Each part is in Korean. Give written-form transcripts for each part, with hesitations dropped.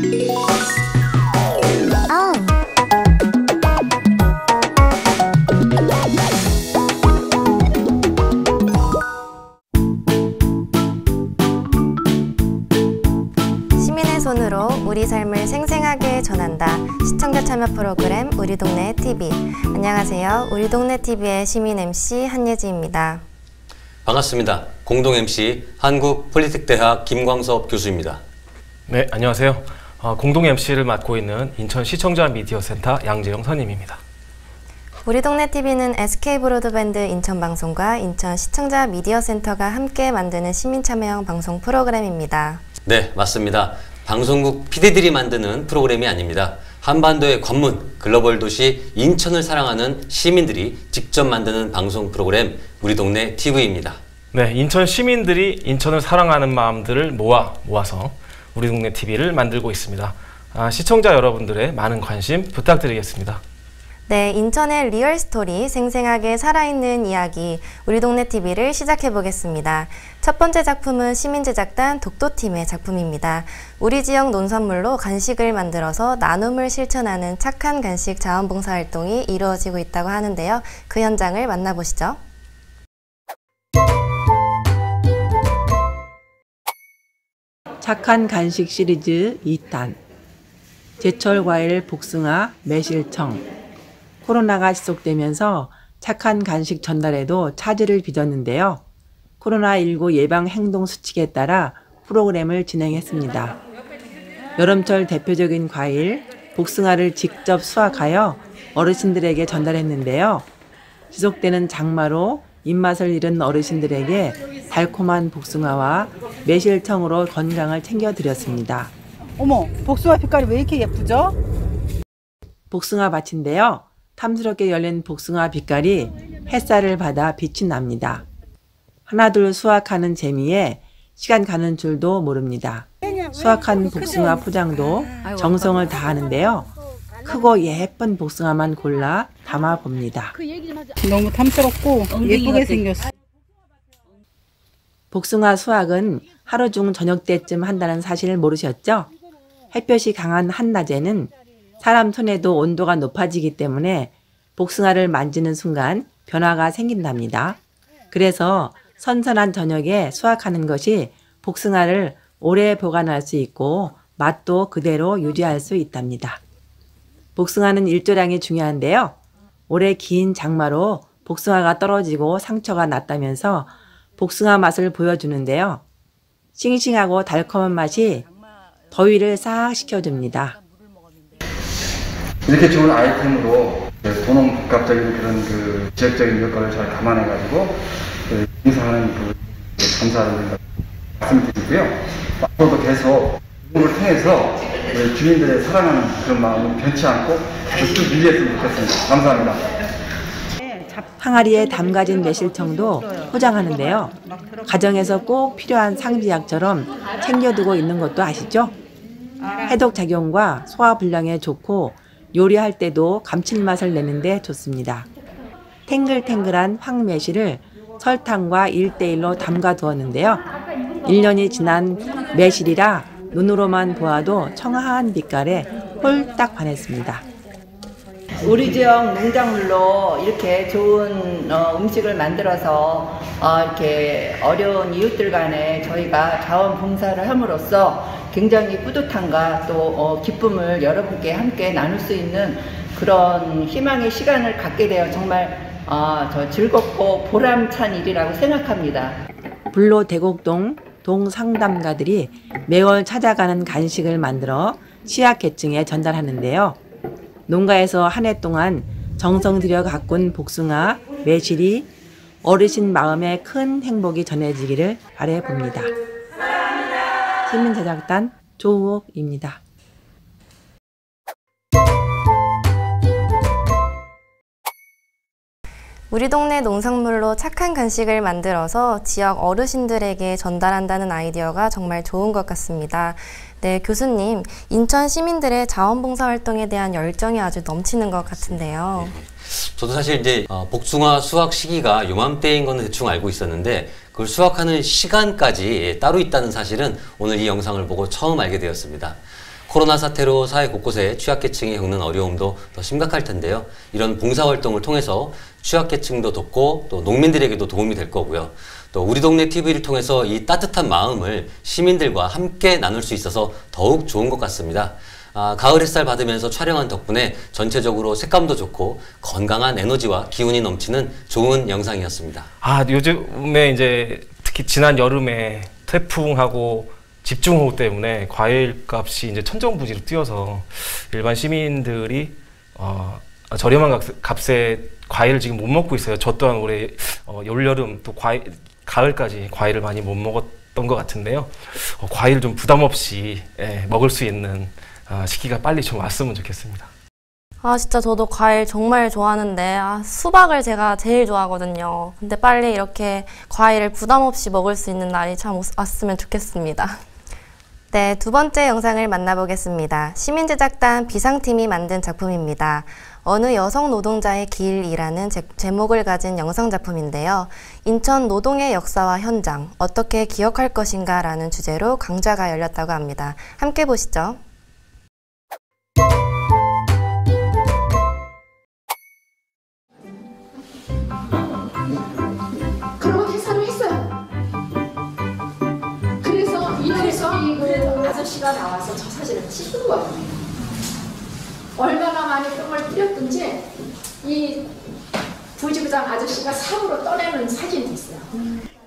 시민의 손으로 우리 삶을 생생하게 전한다. 시청자 참여 프로그램 우리 동네 TV. 안녕하세요. 우리 동네 TV의 시민 MC 한예지입니다. 반갑습니다. 공동 MC 한국폴리텍대학 김광섭 교수입니다. 네, 안녕하세요. 공동 MC를 맡고 있는 인천 시청자 미디어 센터 양재영 선임입니다. 우리 동네 TV는 SK브로드밴드 인천방송과 인천 시청자 미디어 센터가 함께 만드는 시민 참여형 방송 프로그램입니다. 네, 맞습니다. 방송국 PD들이 만드는 프로그램이 아닙니다. 한반도의 관문, 글로벌 도시 인천을 사랑하는 시민들이 직접 만드는 방송 프로그램 우리 동네 TV입니다. 네, 인천 시민들이 인천을 사랑하는 마음들을 모아서 우리 동네 TV를 만들고 있습니다. 시청자 여러분들의 많은 관심 부탁드리겠습니다. 네, 인천의 리얼 스토리, 생생하게 살아있는 이야기, 우리 동네 TV를 시작해 보겠습니다. 첫 번째 작품은 시민제작단 독도팀의 작품입니다. 우리 지역 농산물로 간식을 만들어서 나눔을 실천하는 착한 간식 자원봉사 활동이 이루어지고 있다고 하는데요. 그 현장을 만나보시죠. 착한 간식 시리즈 2탄 제철 과일 복숭아 매실청. 코로나가 지속되면서 착한 간식 전달에도 차질을 빚었는데요. 코로나19 예방 행동 수칙에 따라 프로그램을 진행했습니다. 여름철 대표적인 과일 복숭아를 직접 수확하여 어르신들에게 전달했는데요. 지속되는 장마로 입맛을 잃은 어르신들에게 달콤한 복숭아와 매실청으로 건강을 챙겨드렸습니다. 어머, 복숭아 빛깔이 왜 이렇게 예쁘죠? 복숭아 밭인데요. 탐스럽게 열린 복숭아 빛깔이 햇살을 받아 빛이 납니다. 하나둘 수확하는 재미에 시간 가는 줄도 모릅니다. 수확한 복숭아 포장도 정성을 다하는데요. 크고 예쁜 복숭아만 골라 담아봅니다. 너무 탐스럽고 예쁘게 생겼어. 복숭아 수확은 하루 중 저녁 때쯤 한다는 사실을 모르셨죠? 햇볕이 강한 한낮에는 사람 손에도 온도가 높아지기 때문에 복숭아를 만지는 순간 변화가 생긴답니다. 그래서 선선한 저녁에 수확하는 것이 복숭아를 오래 보관할 수 있고 맛도 그대로 유지할 수 있답니다. 복숭아는 일조량이 중요한데요. 올해 긴 장마로 복숭아가 떨어지고 상처가 났다면서 복숭아 맛을 보여주는데요. 싱싱하고 달콤한 맛이 더위를 싹 식혀줍니다. 이렇게 좋은 아이템으로 도농복합적인 그런 지역적인 여건을 잘 감안해가지고 행사하는 감사를 말씀드리고요. 앞으로도 계속 이걸 통해서 주민들의 사랑하는 그런 마음을 변치 않고 쭉 유지했으면 좋겠습니다. 감사합니다. 항아리에 담가진 매실청도 포장하는데요. 가정에서 꼭 필요한 상비약처럼 챙겨두고 있는 것도 아시죠? 해독작용과 소화불량에 좋고 요리할 때도 감칠맛을 내는데 좋습니다. 탱글탱글한 황매실을 설탕과 1:1로 담가 두었는데요. 1년이 지난 매실이라 눈으로만 보아도 청아한 빛깔에 홀딱 반했습니다. 우리 지역 농작물로 이렇게 좋은 음식을 만들어서 이렇게 어려운 이웃들 간에 저희가 자원봉사를 함으로써 굉장히 뿌듯함과 또 기쁨을 여러분께 함께 나눌 수 있는 그런 희망의 시간을 갖게 되어 정말 저 즐겁고 보람찬 일이라고 생각합니다. 불로 대곡동 동상담가들이 매월 찾아가는 간식을 만들어 취약계층에 전달하는데요. 농가에서 한 해 동안 정성 들여 가꾼 복숭아, 매실이 어르신 마음에 큰 행복이 전해지기를 바라봅니다. 시민제작단 조우옥입니다. 우리 동네 농산물로 착한 간식을 만들어서 지역 어르신들에게 전달한다는 아이디어가 정말 좋은 것 같습니다. 네, 교수님, 인천 시민들의 자원봉사 활동에 대한 열정이 아주 넘치는 것 같은데요. 저도 사실 이제 복숭아 수확 시기가 요맘때인 건 대충 알고 있었는데 그걸 수확하는 시간까지 따로 있다는 사실은 오늘 이 영상을 보고 처음 알게 되었습니다. 코로나 사태로 사회 곳곳에 취약계층이 겪는 어려움도 더 심각할 텐데요. 이런 봉사활동을 통해서 취약계층도 돕고 또 농민들에게도 도움이 될 거고요. 또 우리 동네 TV를 통해서 이 따뜻한 마음을 시민들과 함께 나눌 수 있어서 더욱 좋은 것 같습니다. 가을 햇살 받으면서 촬영한 덕분에 전체적으로 색감도 좋고 건강한 에너지와 기운이 넘치는 좋은 영상이었습니다. 요즘에 이제 특히 지난 여름에 태풍하고 집중호우 때문에 과일 값이 이제 천정부지로 뛰어서 일반 시민들이 저렴한 값에 과일을 지금 못 먹고 있어요. 저 또한 올해 올여름 또 가을까지 과일을 많이 못 먹었던 것 같은데요. 과일 좀 부담 없이 먹을 수 있는 시기가 빨리 좀 왔으면 좋겠습니다. 진짜 저도 과일 정말 좋아하는데 수박을 제가 제일 좋아하거든요. 근데 빨리 이렇게 과일을 부담 없이 먹을 수 있는 날이 참 왔으면 좋겠습니다. 네, 두 번째 영상을 만나보겠습니다. 시민제작단 비상팀이 만든 작품입니다. 어느 여성 노동자의 길이라는 제목을 가진 영상 작품인데요. 인천 노동의 역사와 현장, 어떻게 기억할 것인가 라는 주제로 강좌가 열렸다고 합니다. 함께 보시죠. 그러고 계산을 했어요. 그래서 그 아저씨가 나와서 저 사진을 찍은 거예요. 얼마나 많이 똥을 뿌렸든지 이 부지부장 아저씨가 사고로 떠내는 사진이 있어요.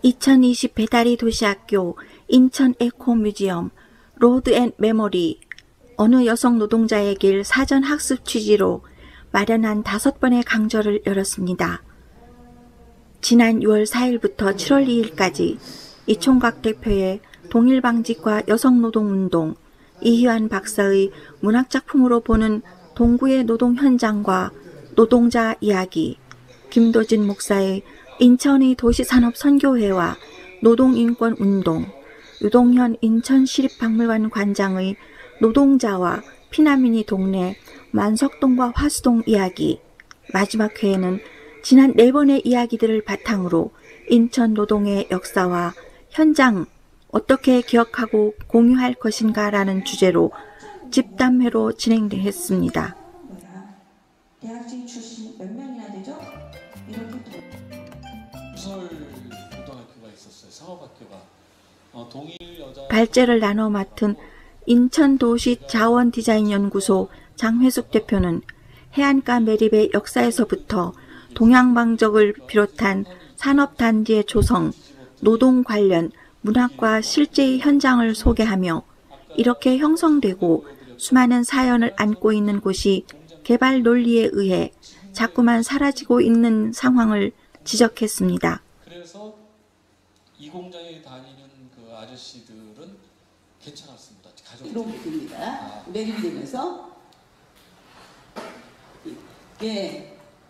2020 배다리 도시학교 인천 에코 뮤지엄 로드 앤 메모리 어느 여성 노동자의 길 사전 학습 취지로 마련한 5번의 강좌를 열었습니다. 지난 6월 4일부터 7월 2일까지 이총각 대표의 동일방직과 여성노동운동, 이희환 박사의 문학작품으로 보는 동구의 노동 현장과 노동자 이야기, 김도진 목사의 인천의 도시산업선교회와 노동인권운동, 유동현 인천시립박물관 관장의 노동자와 피난민이 동네 만석동과 화수동 이야기, 마지막 회에는 지난 4번의 이야기들을 바탕으로 인천 노동의 역사와 현장 어떻게 기억하고 공유할 것인가라는 주제로 집담회로 진행됐습니다. 대학생 출신 몇 명이나 되죠? 고등학교가 있었어요. 상업학교가. 발제를 나눠 맡은 인천도시자원디자인연구소 장회숙 대표는 해안가 매립의 역사에서부터 동양방적을 비롯한 산업단지의 조성, 노동 관련 문학과 실제의 현장을 소개하며 이렇게 형성되고 수많은 사연을 안고 있는 곳이 개발 논리에 의해 자꾸만 사라지고 있는 상황을 지적했습니다. 그래서 이 공장에 다니는 그 아저씨들은 괜찮았습니다. 가족입니다. 매립이 되면서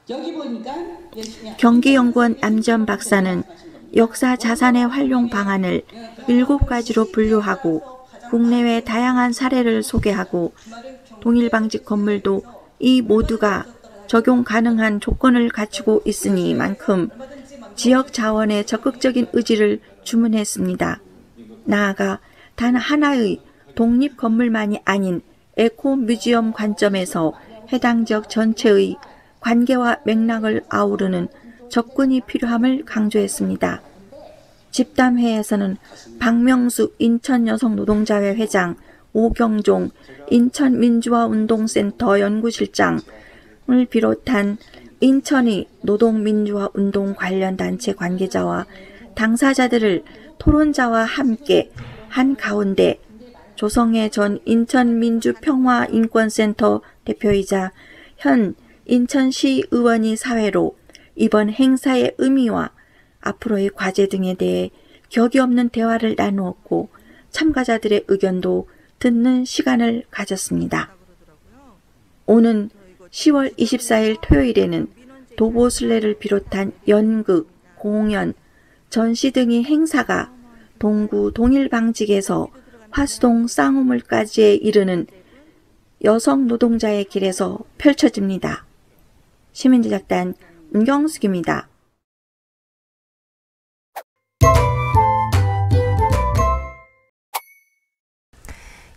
여기 보니까 경기연구원 남지연 박사는 역사 자산의 활용 방안을 7가지로 분류하고 국내외 다양한 사례를 소개하고 동일방직 건물도 이 모두가 적용 가능한 조건을 갖추고 있으니만큼 지역 자원의 적극적인 의지를 주문했습니다. 나아가 단 하나의 독립 건물만이 아닌 에코 뮤지엄 관점에서 해당 지역 전체의 관계와 맥락을 아우르는 접근이 필요함을 강조했습니다. 집담회에서는 박명숙 인천여성노동자회 회장, 오경종 인천민주화운동센터 연구실장을 비롯한 인천의 노동민주화운동 관련 단체 관계자와 당사자들을 토론자와 함께 한가운데 조성혜 전 인천민주평화인권센터 대표이자 현 인천시 의원이 사회로 이번 행사의 의미와 앞으로의 과제 등에 대해 격이 없는 대화를 나누었고 참가자들의 의견도 듣는 시간을 가졌습니다. 오는 10월 24일 토요일에는 도보순례를 비롯한 연극, 공연, 전시 등의 행사가 동구 동일방직에서 화수동 쌍우물까지에 이르는 여성 노동자의 길에서 펼쳐집니다. 시민제작단 은경숙입니다.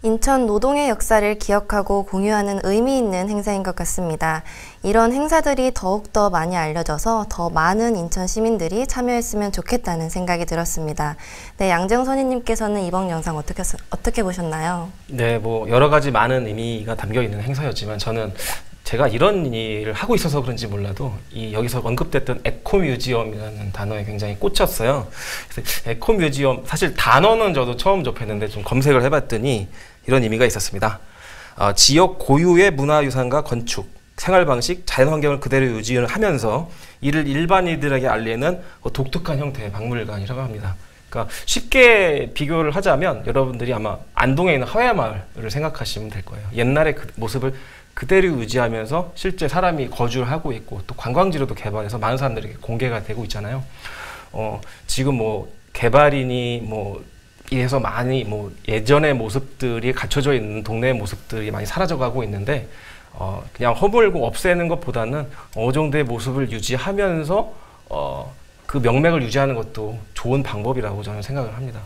인천 노동의 역사를 기억하고 공유하는 의미 있는 행사인 것 같습니다. 이런 행사들이 더욱더 많이 알려져서 더 많은 인천 시민들이 참여했으면 좋겠다는 생각이 들었습니다. 네, 양재용 선임님께서는 이번 영상 어떻게 보셨나요? 네, 뭐 여러 가지 많은 의미가 담겨 있는 행사였지만 저는 제가 이런 일을 하고 있어서 그런지 몰라도 여기서 언급됐던 에코뮤지엄이라는 단어에 굉장히 꽂혔어요. 그래서 에코뮤지엄, 사실 단어는 저도 처음 접했는데 좀 검색을 해봤더니 이런 의미가 있었습니다. 지역 고유의 문화유산과 건축, 생활방식, 자연환경을 그대로 유지하면서 이를 일반인들에게 알리는 독특한 형태의 박물관이라고 합니다. 그러니까 쉽게 비교를 하자면 여러분들이 아마 안동에 있는 하회마을을 생각하시면 될 거예요. 옛날의 그 모습을 그대로 유지하면서 실제 사람이 거주를 하고 있고 또 관광지로도 개발해서 많은 사람들에게 공개가 되고 있잖아요. 지금 뭐 개발이니 뭐 이래서 많이 뭐 예전의 모습들이 갖춰져 있는 동네의 모습들이 많이 사라져가고 있는데 그냥 허물고 없애는 것보다는 어느 정도의 모습을 유지하면서 그 명맥을 유지하는 것도 좋은 방법이라고 저는 생각을 합니다.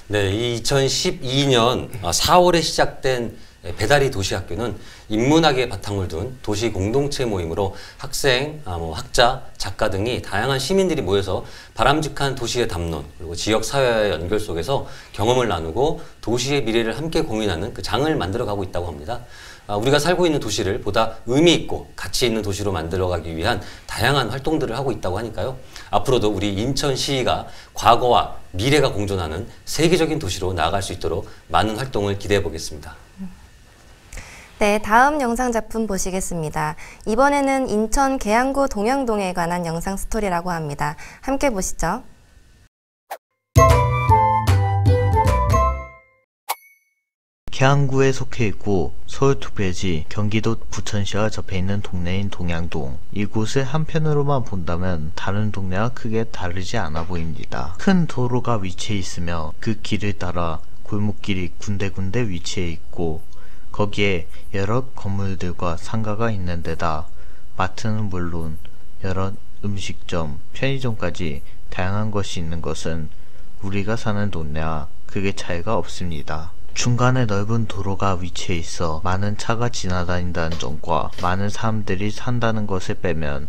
네, 이 2012년 4월에 시작된 배다리 도시학교는 인문학의 바탕을 둔 도시 공동체 모임으로 학생, 학자, 작가 등이 다양한 시민들이 모여서 바람직한 도시의 담론, 그리고 지역 사회의 연결 속에서 경험을 나누고 도시의 미래를 함께 고민하는 그 장을 만들어가고 있다고 합니다. 우리가 살고 있는 도시를 보다 의미 있고 가치 있는 도시로 만들어가기 위한 다양한 활동들을 하고 있다고 하니까요. 앞으로도 우리 인천시가 과거와 미래가 공존하는 세계적인 도시로 나아갈 수 있도록 많은 활동을 기대해 보겠습니다. 네, 다음 영상 작품 보시겠습니다. 이번에는 인천 계양구 동양동에 관한 영상 스토리라고 합니다. 함께 보시죠. 계양구에 속해 있고 서울특별시, 경기도 부천시와 접해 있는 동네인 동양동. 이곳을 한편으로만 본다면 다른 동네와 크게 다르지 않아 보입니다. 큰 도로가 위치해 있으며 그 길을 따라 골목길이 군데군데 위치해 있고 거기에 여러 건물들과 상가가 있는 데다 마트는 물론 여러 음식점, 편의점까지 다양한 것이 있는 것은 우리가 사는 동네와 크게 차이가 없습니다. 중간에 넓은 도로가 위치해 있어 많은 차가 지나다닌다는 점과 많은 사람들이 산다는 것을 빼면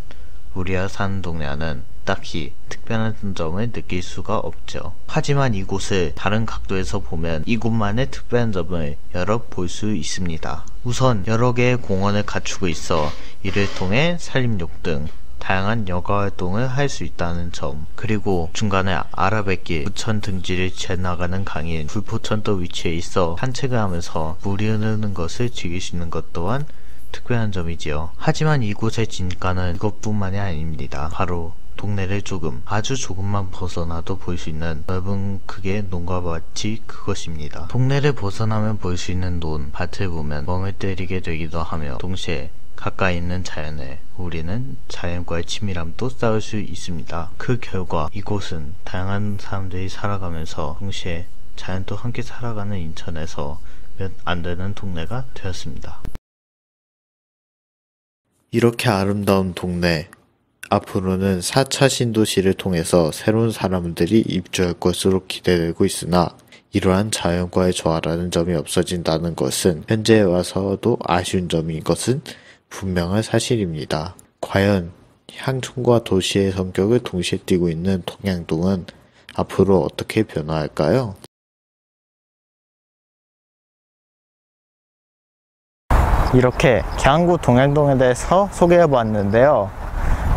우리가 사는 동네와는 딱히 특별한 점을 느낄 수가 없죠. 하지만 이곳을 다른 각도에서 보면 이곳만의 특별한 점을 여러 볼 수 있습니다. 우선 여러 개의 공원을 갖추고 있어 이를 통해 산림욕 등 다양한 여가 활동을 할 수 있다는 점, 그리고 중간에 아라뱃길, 부천 등지를 지나가는 강인 불포천도 위치해 있어 산책을 하면서 물이 흐르는 것을 즐길 수 있는 것 또한 특별한 점이지요. 하지만 이곳의 진가는 그것뿐만이 아닙니다. 바로 동네를 아주 조금만 벗어나도 볼 수 있는 넓은 크기의 논과 밭이 그것입니다. 동네를 벗어나면 볼 수 있는 논, 밭을 보면 멍을 때리게 되기도 하며 동시에 가까이 있는 자연에 우리는 자연과의 친밀함도 쌓을 수 있습니다. 그 결과 이곳은 다양한 사람들이 살아가면서 동시에 자연도 함께 살아가는 인천에서 몇 안 되는 동네가 되었습니다. 이렇게 아름다운 동네, 앞으로는 4차 신도시를 통해서 새로운 사람들이 입주할 것으로 기대되고 있으나 이러한 자연과의 조화라는 점이 없어진다는 것은 현재에 와서도 아쉬운 점인 것은 분명한 사실입니다. 과연乡村과 도시의 성격을 동시에 띠고 있는 동양동은 앞으로 어떻게 변화할까요? 이렇게 계양구 동양동에 대해서 소개해보았는데요.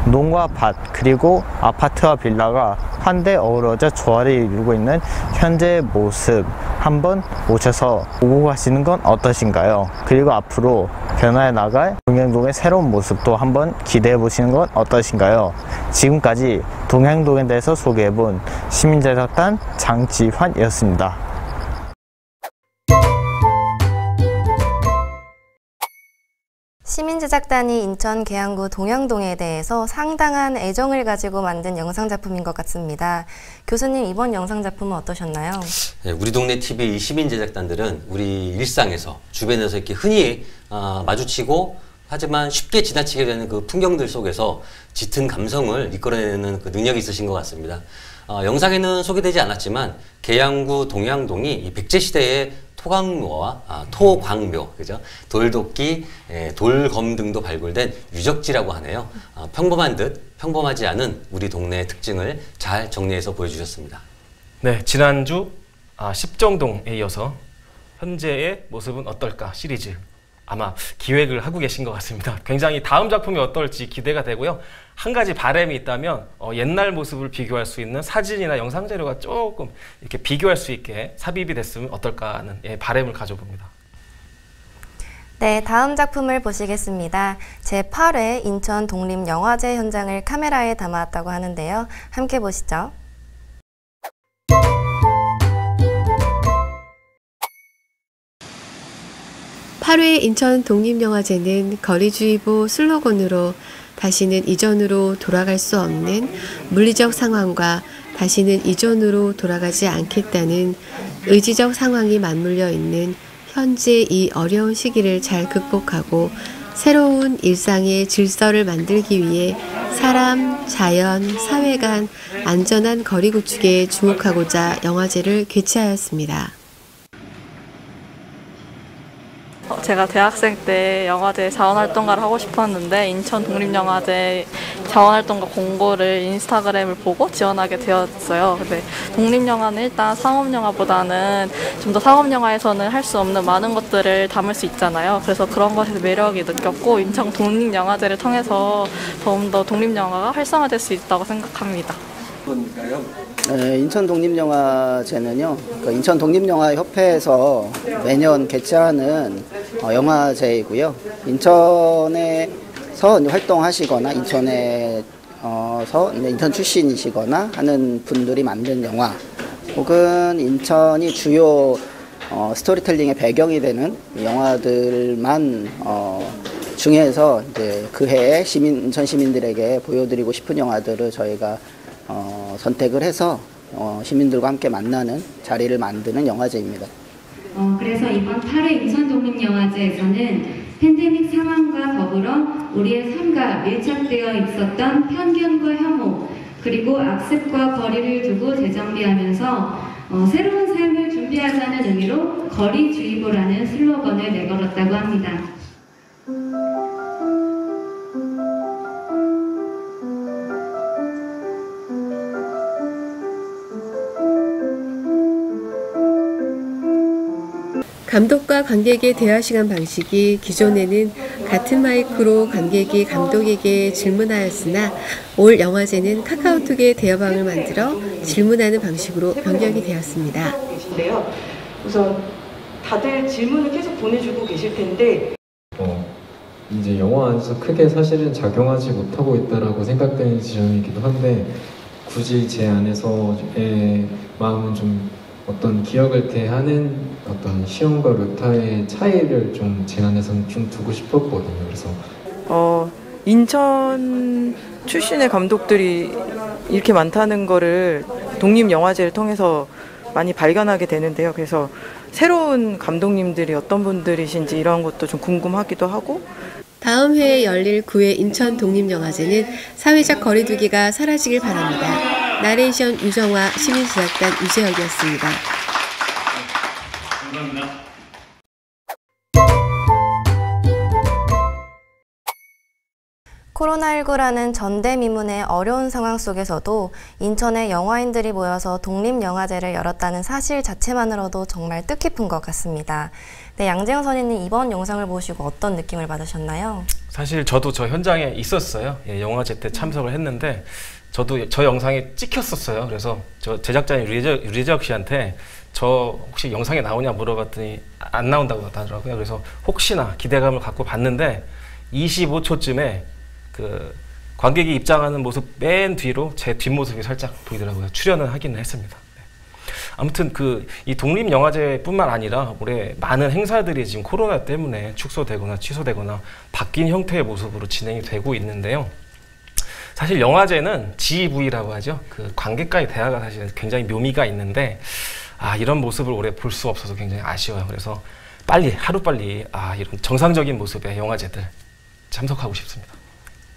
농과 밭 그리고 아파트와 빌라가 한데 어우러져 조화를 이루고 있는 현재의 모습 한번 오셔서 보고 가시는 건 어떠신가요? 그리고 앞으로 변화해 나갈 동양동의 새로운 모습도 한번 기대해 보시는 건 어떠신가요? 지금까지 동양동에 대해서 소개해본 시민제작단 장지환이었습니다. 시민제작단이 인천 계양구 동양동에 대해서 상당한 애정을 가지고 만든 영상작품인 것 같습니다. 교수님, 이번 영상작품은 어떠셨나요? 네, 우리 동네 TV 시민제작단들은 우리 일상에서 주변에서 이렇게 흔히 마주치고 하지만 쉽게 지나치게 되는 그 풍경들 속에서 짙은 감성을 이끌어내는 그 능력이 있으신 것 같습니다. 영상에는 소개되지 않았지만 계양구 동양동이 이 백제시대의 토광묘, 그죠? 돌도끼, 돌검 등도 발굴된 유적지라고 하네요. 평범한 듯 평범하지 않은 우리 동네의 특징을 잘 정리해서 보여주셨습니다. 네, 지난주 십정동에 이어서 현재의 모습은 어떨까 시리즈 아마 기획을 하고 계신 것 같습니다. 굉장히 다음 작품이 어떨지 기대가 되고요. 한 가지 바람이 있다면 옛날 모습을 비교할 수 있는 사진이나 영상 자료가 조금 이렇게 비교할 수 있게 삽입이 됐으면 어떨까 하는 바람을 가져봅니다. 네, 다음 작품을 보시겠습니다. 제8회 인천 독립영화제 현장을 카메라에 담아왔다고 하는데요. 함께 보시죠. 8회 인천 독립영화제는 거리주의보 슬로건으로 다시는 이전으로 돌아갈 수 없는 물리적 상황과 다시는 이전으로 돌아가지 않겠다는 의지적 상황이 맞물려 있는 현재 이 어려운 시기를 잘 극복하고 새로운 일상의 질서를 만들기 위해 사람, 자연, 사회 간 안전한 거리 구축에 주목하고자 영화제를 개최하였습니다. 제가 대학생 때 영화제 자원활동가를 하고 싶었는데 인천 독립영화제 자원활동가 공고를 인스타그램을 보고 지원하게 되었어요. 근데 독립영화는 일단 상업영화보다는 좀 더 상업영화에서는 할 수 없는 많은 것들을 담을 수 있잖아요. 그래서 그런 것에서 매력이 느꼈고 인천 독립영화제를 통해서 더 독립영화가 활성화될 수 있다고 생각합니다. 네, 인천 독립영화제는요, 인천 독립영화협회에서 매년 개최하는 영화제이고요. 인천에서 활동하시거나 인천 출신이시거나 하는 분들이 만든 영화, 혹은 인천이 주요 스토리텔링의 배경이 되는 영화들만 중에서 이제 그 해에 인천 시민들에게 보여드리고 싶은 영화들을 저희가 선택을 해서 시민들과 함께 만나는 자리를 만드는 영화제입니다. 그래서 이번 8회 인천독립영화제에서는 팬데믹 상황과 더불어 우리의 삶과 밀착되어 있었던 편견과 혐오, 그리고 악습과 거리를 두고 재정비하면서 새로운 삶을 준비하자는 의미로 거리주의보라는 슬로건을 내걸었다고 합니다. 감독과 관객의 대화 시간 방식이 기존에는 같은 마이크로 관객이 감독에게 질문하였으나 올 영화제는 카카오톡의 대화방을 만들어 질문하는 방식으로 변경이 되었습니다. 우선 다들 질문을 계속 보내주고 계실 텐데 이제 영화 안에서 크게 사실은 작용하지 못하고 있다라고 생각되는 지점이기도 한데 굳이 제 안에서의 마음은 좀 어떤 기억을 대하는 어떤 시온과 루타의 차이를 좀 제 안에서는 좀 두고 싶었거든요. 그래서 인천 출신의 감독들이 이렇게 많다는 거를 독립영화제를 통해서 많이 발견하게 되는데요. 그래서 새로운 감독님들이 어떤 분들이신지 이런 것도 좀 궁금하기도 하고, 다음 해에 열릴 9회 인천 독립영화제는 사회적 거리두기가 사라지길 바랍니다. 나레이션 유정화, 시민제작단 유재혁이었습니다. 감사합니다. 코로나19라는 전대미문의 어려운 상황 속에서도 인천에 영화인들이 모여서 독립영화제를 열었다는 사실 자체만으로도 정말 뜻깊은 것 같습니다. 네, 양재영 선생님 이번 영상을 보시고 어떤 느낌을 받으셨나요? 사실 저도 저 현장에 있었어요. 영화제 때 참석을 했는데 저도 저 영상에 찍혔었어요. 그래서 저 제작자인 유재혁 씨한테 저 혹시 영상에 나오냐 물어봤더니 안 나온다고 하더라고요. 그래서 혹시나 기대감을 갖고 봤는데 25초쯤에 그 관객이 입장하는 모습 맨 뒤로 제 뒷모습이 살짝 보이더라고요. 출연을 하기는 했습니다. 네. 아무튼 이 독립영화제뿐만 아니라 올해 많은 행사들이 지금 코로나 때문에 축소되거나 취소되거나 바뀐 형태의 모습으로 진행이 되고 있는데요. 사실 영화제는 지부이라고 하죠. 그 관객과의 대화가 사실 굉장히 묘미가 있는데 이런 모습을 올해 볼 수 없어서 굉장히 아쉬워요. 그래서 하루빨리 이런 정상적인 모습의 영화제들 참석하고 싶습니다.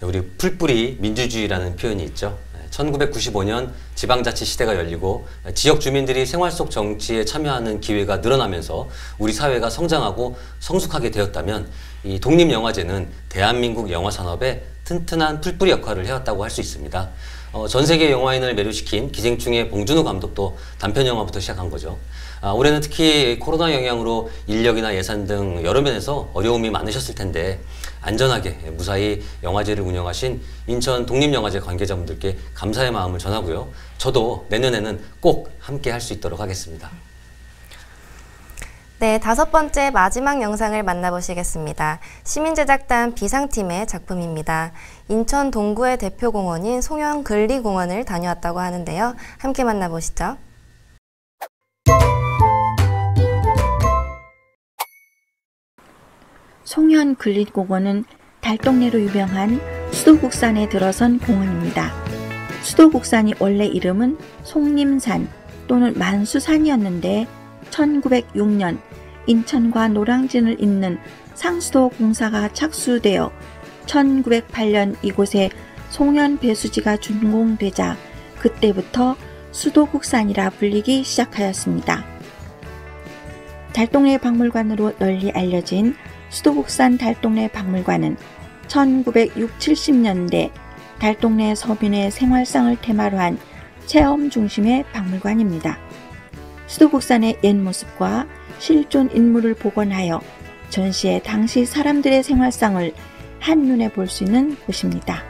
우리 풀뿌리 민주주의라는 표현이 있죠. 1995년 지방자치 시대가 열리고 지역 주민들이 생활 속 정치에 참여하는 기회가 늘어나면서 우리 사회가 성장하고 성숙하게 되었다면 이 독립영화제는 대한민국 영화산업에 튼튼한 풀뿌리 역할을 해왔다고 할 수 있습니다. 전 세계 영화인을 매료시킨 기생충의 봉준호 감독도 단편 영화부터 시작한 거죠. 올해는 특히 코로나 영향으로 인력이나 예산 등 여러 면에서 어려움이 많으셨을 텐데 안전하게 무사히 영화제를 운영하신 인천 독립영화제 관계자분들께 감사의 마음을 전하고요. 저도 내년에는 꼭 함께 할 수 있도록 하겠습니다. 네, 5번째 마지막 영상을 만나보시겠습니다. 시민제작단 비상팀의 작품입니다. 인천 동구의 대표 공원인 송현근리공원을 다녀왔다고 하는데요. 함께 만나보시죠. 송현근리공원은 달동네로 유명한 수도국산에 들어선 공원입니다. 수도국산이 원래 이름은 송림산 또는 만수산이었는데 1906년 인천과 노량진을 잇는 상수도 공사가 착수되어 1908년 이곳에 송현배수지가 준공되자 그때부터 수도국산이라 불리기 시작하였습니다. 달동네 박물관으로 널리 알려진 수도국산 달동네 박물관은 1960, 70년대 달동네 서민의 생활상을 테마로 한 체험 중심의 박물관입니다. 수도국산의 옛 모습과 실존 인물을 복원하여 전시해 당시 사람들의 생활상을 한눈에 볼 수 있는 곳입니다.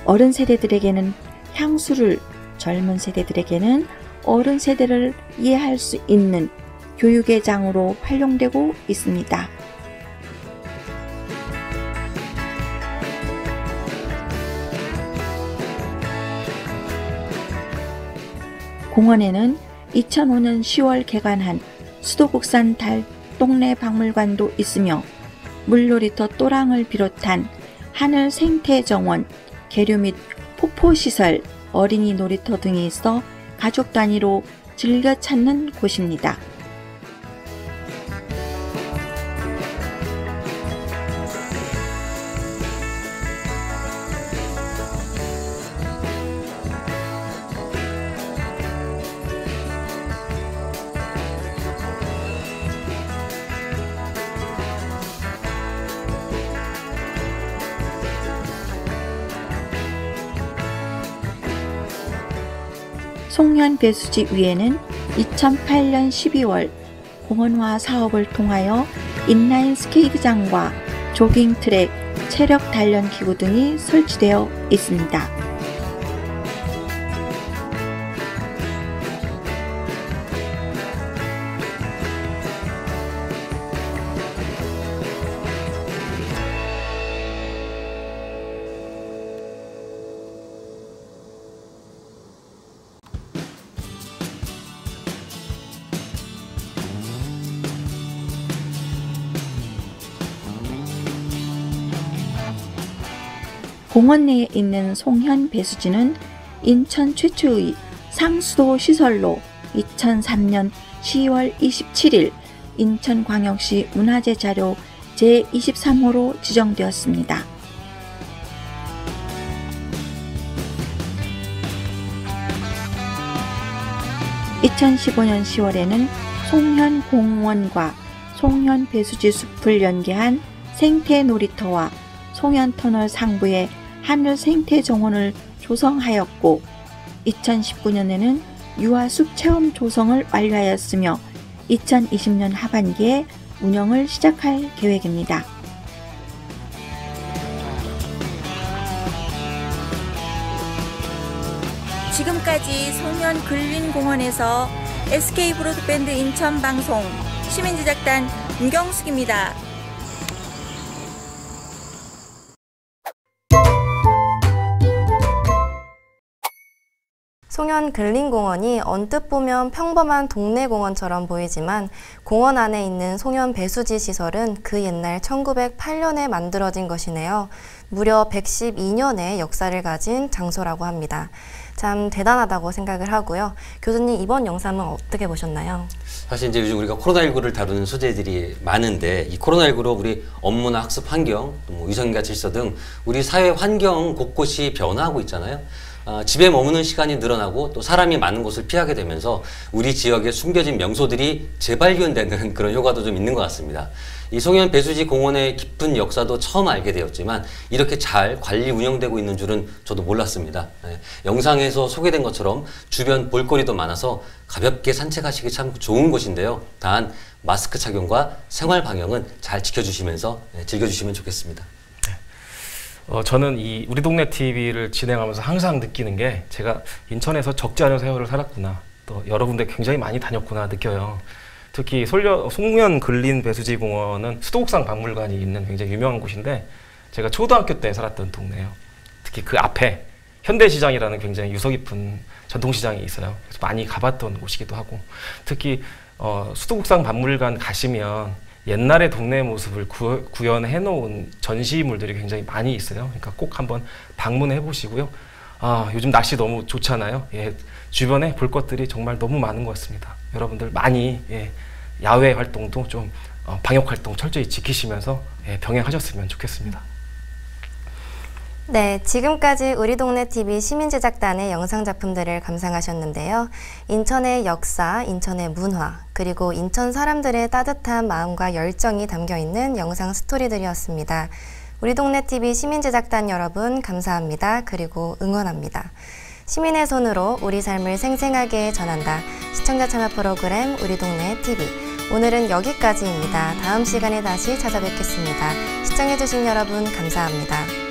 어른 세대들에게는 향수를, 젊은 세대들에게는 어른 세대를 이해할 수 있는 교육의 장으로 활용되고 있습니다. 공원에는 2005년 10월 개관한 수도국산 달동네 박물관도 있으며 물놀이터 또랑을 비롯한 하늘 생태정원, 계류 및 폭포시설, 어린이 놀이터 등이 있어 가족 단위로 즐겨 찾는 곳입니다. 송현배수지 위에는 2008년 12월 공원화 사업을 통하여 인라인 스케이트장과 조깅 트랙, 체력 단련 기구 등이 설치되어 있습니다. 공원 내에 있는 송현배수지는 인천 최초의 상수도 시설로 2003년 10월 27일 인천광역시 문화재 자료 제23호로 지정되었습니다. (2015년 10월에는) 송현공원과 송현배수지 숲을 연계한 생태놀이터와 송현터널 상부에 하늘 생태정원을 조성하였고 2019년에는 유아숲 체험 조성을 완료하였으며 2020년 하반기에 운영을 시작할 계획입니다. 지금까지 송현근린공원에서 SK브로드밴드 인천방송 시민제작단 문경숙입니다. 송현근린공원이 언뜻 보면 평범한 동네 공원처럼 보이지만 공원 안에 있는 송현배수지 시설은 그 옛날 1908년에 만들어진 것이네요. 무려 112년의 역사를 가진 장소라고 합니다. 참 대단하다고 생각을 하고요. 교수님, 이번 영상은 어떻게 보셨나요? 사실 이제 요즘 우리가 코로나19를 다루는 소재들이 많은데 이 코로나19로 우리 업무나 학습 환경, 뭐 위생과 질서 등 우리 사회 환경 곳곳이 변화하고 있잖아요. 집에 머무는 시간이 늘어나고 또 사람이 많은 곳을 피하게 되면서 우리 지역의 숨겨진 명소들이 재발견되는 그런 효과도 좀 있는 것 같습니다. 이 송현 배수지 공원의 깊은 역사도 처음 알게 되었지만 이렇게 잘 관리 운영되고 있는 줄은 저도 몰랐습니다. 영상에서 소개된 것처럼 주변 볼거리도 많아서 가볍게 산책하시기 참 좋은 곳인데요. 단 마스크 착용과 생활 방역은 잘 지켜주시면서 즐겨주시면 좋겠습니다. 저는 이 우리 동네 TV를 진행하면서 항상 느끼는 게 제가 인천에서 적지 않은 세월을 살았구나, 또 여러 군데 굉장히 많이 다녔구나 느껴요. 특히 송년 근린 배수지 공원은 수도국상 박물관이 있는 굉장히 유명한 곳인데 제가 초등학교 때 살았던 동네예요. 특히 그 앞에 현대시장이라는 굉장히 유서 깊은 전통시장이 있어요. 그래서 많이 가봤던 곳이기도 하고, 특히 수도국상 박물관 가시면 옛날의 동네 모습을 구현해 놓은 전시물들이 굉장히 많이 있어요. 그러니까 꼭 한번 방문해 보시고요. 요즘 날씨 너무 좋잖아요. 주변에 볼 것들이 정말 너무 많은 것 같습니다. 여러분들 많이 야외 활동도 좀 방역 활동 철저히 지키시면서 병행하셨으면 좋겠습니다. 네, 지금까지 우리 동네 TV 시민제작단의 영상 작품들을 감상하셨는데요. 인천의 역사, 인천의 문화, 그리고 인천 사람들의 따뜻한 마음과 열정이 담겨있는 영상 스토리들이었습니다. 우리 동네 TV 시민제작단 여러분 감사합니다. 그리고 응원합니다. 시민의 손으로 우리 삶을 생생하게 전한다. 시청자 참여 프로그램 우리 동네 TV. 오늘은 여기까지입니다. 다음 시간에 다시 찾아뵙겠습니다. 시청해주신 여러분 감사합니다.